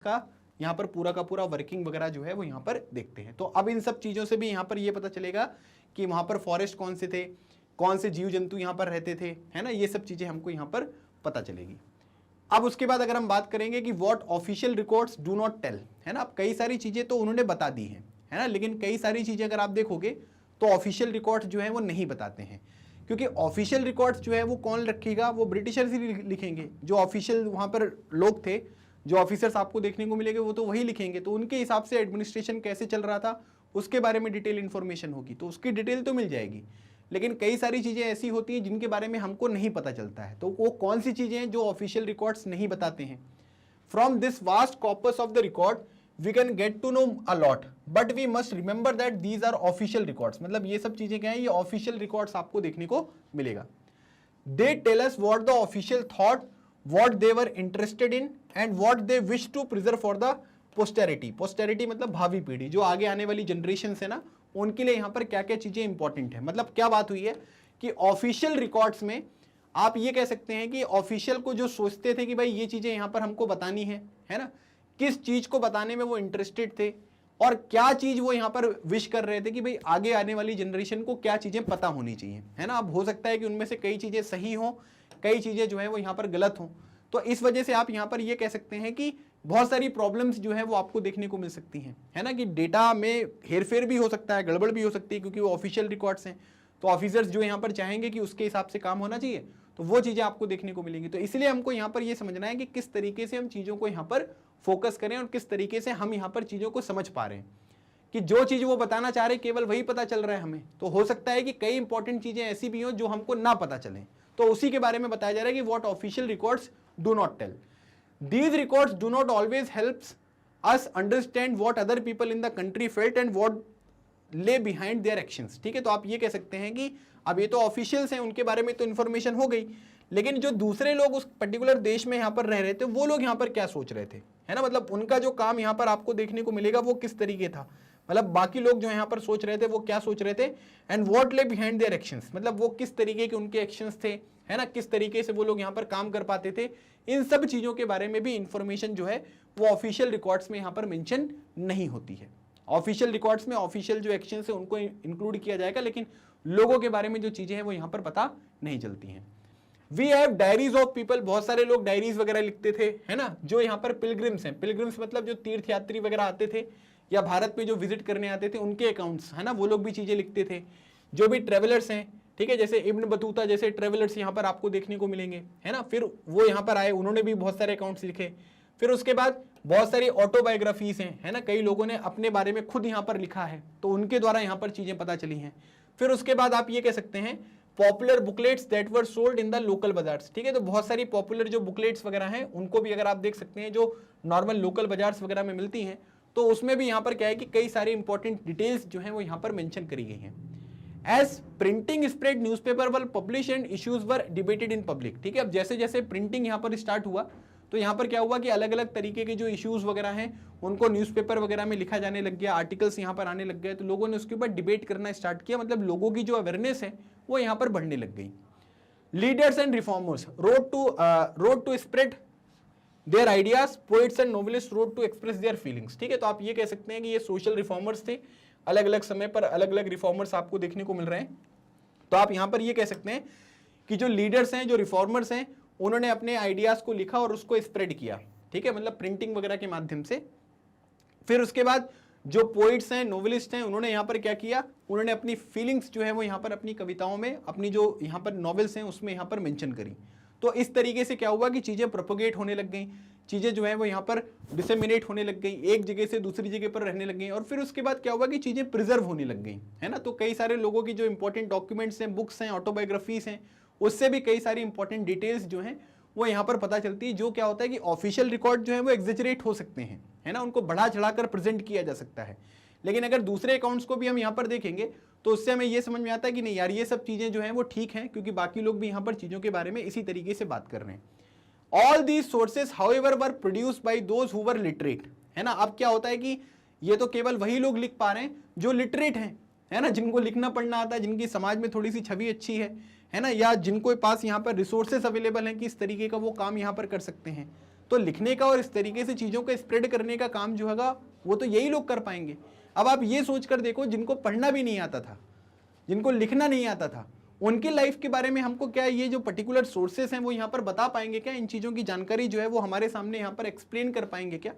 का यहाँ पर पूरा का पूरा वर्किंग वगैरह जो है वो यहाँ पर देखते हैं। तो अब इन सब चीज़ों से भी यहाँ पर ये पता चलेगा कि वहाँ पर फॉरेस्ट कौन से थे, कौन से जीव जंतु यहाँ पर रहते थे, है ना, ये सब चीज़ें हमको यहाँ पर पता चलेगी। अब उसके बाद अगर हम बात करेंगे कि what official records do not tell, है ना, अब कई सारी चीज़ें तो उन्होंने बता दी हैं, है ना, लेकिन कई सारी चीज़ें अगर आप देखोगे तो ऑफिशियल रिकॉर्ड्स जो है वो नहीं बताते हैं, क्योंकि ऑफिशियल रिकॉर्ड्स जो है वो कौन रखेगा, वो ब्रिटिशर्स ही लिखेंगे। जो ऑफिशियल वहाँ पर लोग थे, जो ऑफिसर्स आपको देखने को मिलेंगे वो तो वही लिखेंगे, तो उनके हिसाब से एडमिनिस्ट्रेशन कैसे चल रहा था उसके बारे में डिटेल इन्फॉर्मेशन होगी, तो उसकी डिटेल तो मिल जाएगी। लेकिन कई सारी चीज़ें ऐसी होती हैं जिनके बारे में हमको नहीं पता चलता है, तो वो कौन सी चीज़ें हैं जो ऑफिशियल रिकॉर्ड्स नहीं बताते हैं। From this vast corpus of the record we can get to know a lot, but we must remember that these are official records. मतलब ये सब चीज़ें क्या है, ये ऑफिशियल रिकॉर्ड्स आपको देखने को मिलेगा। They tell us what the official thought, what they were interested in and what they wish to preserve for the posterity। posterity मतलब भावी पीढ़ी, जो आगे आने वाली जनरेशन है ना, उनके लिए यहाँ पर क्या क्या चीजें इंपॉर्टेंट है। मतलब क्या बात हुई है कि ऑफिशियल रिकॉर्ड्स में आप ये कह सकते हैं कि ऑफिशियल को जो सोचते थे कि भाई ये चीजें यहाँ पर हमको बतानी है ना, किस चीज को बताने में वो इंटरेस्टेड थे और क्या चीज वो यहाँ पर विश कर रहे थे कि भाई आगे आने वाली जनरेशन को क्या चीजें पता होनी चाहिए, है ना। अब हो सकता है कि उनमें से कई चीजें सही हों, कई चीजें जो है वो यहाँ पर गलत हों, तो इस वजह से आप यहाँ पर ये कह सकते हैं कि बहुत सारी प्रॉब्लम्स जो है वो आपको देखने को मिल सकती हैं, है ना, कि डेटा में हेरफेर भी हो सकता है, गड़बड़ भी हो सकती है, क्योंकि वो ऑफिशियल रिकॉर्ड्स हैं। तो ऑफिसर्स जो यहाँ पर चाहेंगे कि उसके हिसाब से काम होना चाहिए, तो वो चीजें आपको देखने को मिलेंगी। तो इसलिए हमको यहाँ पर ये समझना है कि किस तरीके से हम चीजों को यहाँ पर फोकस करें और किस तरीके से हम यहाँ पर चीजों को समझ पा रहे हैं, कि जो चीज वो बताना चाह रहे केवल वही पता चल रहा है हमें। तो हो सकता है कि कई इंपॉर्टेंट चीजें ऐसी भी हो जो हमको ना पता चले, तो उसी के बारे में बताया जा रहा है कि what official records do not tell. These records do not always helps us understand what other people in the country felt and what lay behind their actions. ठीक है, तो आप ये कह सकते हैं कि अब ये तो ऑफिशियल्स हैं, उनके बारे में तो इन्फॉर्मेशन हो गई, लेकिन जो दूसरे लोग उस पर्टिकुलर देश में यहाँ पर रह रहे थे, वो लोग यहाँ पर क्या सोच रहे थे, है ना, मतलब उनका जो काम यहाँ पर आपको देखने को मिलेगा वो किस तरीके था, मतलब बाकी लोग जो यहाँ पर सोच रहे थे वो क्या सोच रहे थे, and what lay behind their actions, मतलब वो किस तरीके के उनके एक्शंस थे, है ना, किस तरीके से वो लोग यहाँ पर काम कर पाते थे। इन सब चीजों के बारे में भी इंफॉर्मेशन जो है वो ऑफिशियल रिकॉर्ड्स में यहाँ पर मेंशन नहीं होती है। ऑफिशियल रिकॉर्ड्स में ऑफिशियल जो एक्शंस है उनको इंक्लूड किया जाएगा, लेकिन लोगों के बारे में जो चीजें हैं वो यहाँ पर पता नहीं चलती हैं। We have diaries of people, बहुत सारे लोग डायरीज वगैरह लिखते थे, है ना, जो यहाँ पर पिलग्रिम्स हैं। पिलग्रिम्स मतलब जो तीर्थयात्री वगैरह आते थे या भारत में जो विजिट करने आते थे उनके अकाउंट्स, है ना, वो लोग भी चीजें लिखते थे। जो भी ट्रेवलर्स हैं, ठीक है, जैसे इब्न बतूता जैसे ट्रेवलर्स यहाँ पर आपको देखने को मिलेंगे, है ना, फिर वो यहाँ पर आए, उन्होंने भी बहुत सारे अकाउंट्स लिखे। फिर उसके बाद बहुत सारी ऑटोबायोग्राफीज हैं, है ना, कई लोगों ने अपने बारे में खुद यहाँ पर लिखा है, तो उनके द्वारा यहाँ पर चीजें पता चली हैं। फिर उसके बाद आप ये कह सकते हैं popular booklets that were sold in the local bazaars. ठीक है, तो बहुत सारी पॉपुलर जो बुकलेट्स वगैरह हैं उनको भी अगर आप देख सकते हैं जो नॉर्मल लोकल बाजार्स वगैरह में मिलती हैं, तो उसमें भी यहाँ पर क्या है कि कई सारी इंपॉर्टेंट डिटेल्स जो हैं वो यहाँ पर मेंशन करी गई हैं। As printing spread newspapers were publish and issues were debated in public. ठीक है, अब जैसे जैसे प्रिंटिंग यहाँ पर स्टार्ट हुआ तो यहाँ पर क्या हुआ कि अलग अलग तरीके के जो इश्यूज वगैरह हैं उनको न्यूज़पेपर वगैरह में लिखा जाने लग गया, आर्टिकल्स यहाँ पर आने लग गए, तो लोगों ने उसके ऊपर डिबेट करना स्टार्ट किया, मतलब लोगों की जो अवेयरनेस है वो यहाँ पर बढ़ने लग गई। Leaders and reformers wrote to spread their ideas, poets and novelist wrote to express their feelings. ठीक है, तो आप ये कह सकते हैं कि ये सोशल रिफॉर्मर्स थे, अलग अलग समय पर अलग अलग रिफॉर्मर्स आपको देखने को मिल रहे हैं। तो आप यहाँ पर ये कह सकते हैं कि जो लीडर्स हैं, जो रिफॉर्मर्स हैं, उन्होंने अपने आइडियाज को लिखा और उसको स्प्रेड किया। ठीक है, मतलब प्रिंटिंग वगैरह के माध्यम से। फिर उसके बाद जो पोइट्स हैं, नोवेलिस्ट हैं, उन्होंने यहाँ पर क्या किया, उन्होंने अपनी फीलिंग्स जो है वो यहाँ पर अपनी कविताओं में, अपनी जो यहाँ पर नॉवेल्स हैं उसमें यहाँ पर मेंशन करी। तो इस तरीके से क्या हुआ कि चीज़ें प्रोपोगेट होने लग गई, चीज़ें जो है वो यहाँ पर डिसेमिनेट होने लग गई, एक जगह से दूसरी जगह पर रहने लग गई। और फिर उसके बाद क्या हुआ कि चीज़ें प्रिजर्व होने लग गई, है ना। तो कई सारे लोगों की जो इंपॉर्टेंट डॉक्यूमेंट्स हैं, बुक्स हैं, ऑटोबायोग्राफीज हैं, उससे भी कई सारी इंपॉर्टेंट डिटेल्स जो हैं वो यहाँ पर पता चलती है। जो क्या होता है कि ऑफिशियल रिकॉर्ड जो है वो एग्जेजरेट हो सकते हैं, है ना, उनको बढ़ा चढ़ाकर प्रेजेंट किया जा सकता है। लेकिन अगर दूसरे अकाउंट्स को भी हम यहाँ पर देखेंगे तो उससे हमें ये समझ में आता है कि नहीं यार, ये सब चीज़ें जो हैं वो ठीक हैं, क्योंकि बाकी लोग भी यहाँ पर चीज़ों के बारे में इसी तरीके से बात कर रहे हैं। All these sources however were produced by those who were literate, है ना। अब क्या होता है कि ये तो केवल वही लोग लिख पा रहे हैं जो लिटरेट हैं, है ना, जिनको लिखना पढ़ना आता है, जिनकी समाज में थोड़ी सी छवि अच्छी है ना, या जिनको पास यहाँ पर रिसोर्सेज अवेलेबल हैं कि इस तरीके का वो काम यहाँ पर कर सकते हैं। तो लिखने का और इस तरीके से चीजों को स्प्रेड करने का काम जो है वो तो यही लोग कर पाएंगे। अब आप ये सोचकर देखो, जिनको पढ़ना भी नहीं आता था, जिनको लिखना नहीं आता था, उनकी लाइफ के बारे में हमको क्या ये जो पर्टिकुलर सोर्सेस हैं वो यहाँ पर बता पाएंगे क्या? इन चीजों की जानकारी जो है वो हमारे सामने यहाँ पर एक्सप्लेन कर पाएंगे क्या?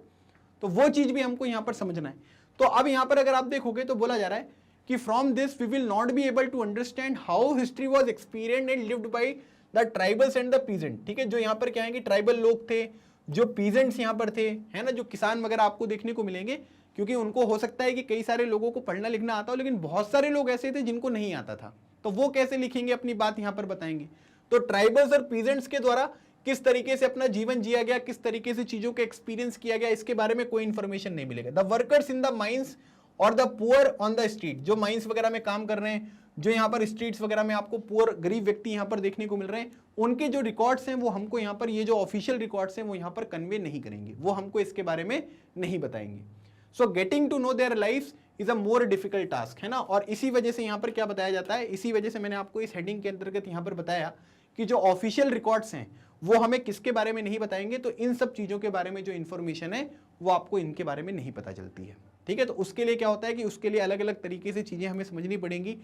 तो वो चीज भी हमको यहाँ पर समझना है। तो अब यहाँ पर अगर आप देखोगे तो बोला जा रहा है कि from this we will not be able to understand how history was experienced and lived by the tribals and the peasant. ठीक है, जो यहाँ पर क्या है कि ट्राइबल लोग थे, जो पीजेंट्स यहाँ पर थे, है ना, जो किसान वगैरह आपको देखने को मिलेंगे, क्योंकि उनको हो सकता है कि कई सारे लोगों को पढ़ना लिखना आता हो, लेकिन बहुत सारे लोग ऐसे थे जिनको नहीं आता था, तो वो कैसे लिखेंगे, अपनी बात यहाँ पर बताएंगे। तो ट्राइबल्स और पीजेंट्स के द्वारा किस तरीके से अपना जीवन जिया गया, किस तरीके से चीजों को एक्सपीरियंस किया गया, इसके बारे में कोई इंफॉर्मेशन नहीं मिलेगा। The workers in the mines और the poor on the street, जो माइंस वगैरह में काम कर रहे हैं, जो यहाँ पर स्ट्रीट्स वगैरह में आपको पुअर गरीब व्यक्ति यहाँ पर देखने को मिल रहे हैं, उनके जो रिकॉर्ड्स हैं वो हमको यहाँ पर, ये जो ऑफिशियल रिकॉर्ड्स हैं वो यहाँ पर कन्वे नहीं करेंगे, वो हमको इसके बारे में नहीं बताएंगे। So getting to know their lifes is a more difficult task, है ना। और इसी वजह से यहाँ पर क्या बताया जाता है, इसी वजह से मैंने आपको इस हेडिंग के अंतर्गत यहाँ पर बताया कि जो ऑफिशियल रिकॉर्ड्स हैं वो हमें किसके बारे में नहीं बताएंगे, तो इन सब चीजों के बारे में जो इन्फॉर्मेशन है वो आपको इनके बारे में नहीं पता चलती है। ठीक है, तो उसके लिए क्या होता है कि उसके लिए अलग अलग तरीके से चीजें हमें समझनी पड़ेंगी।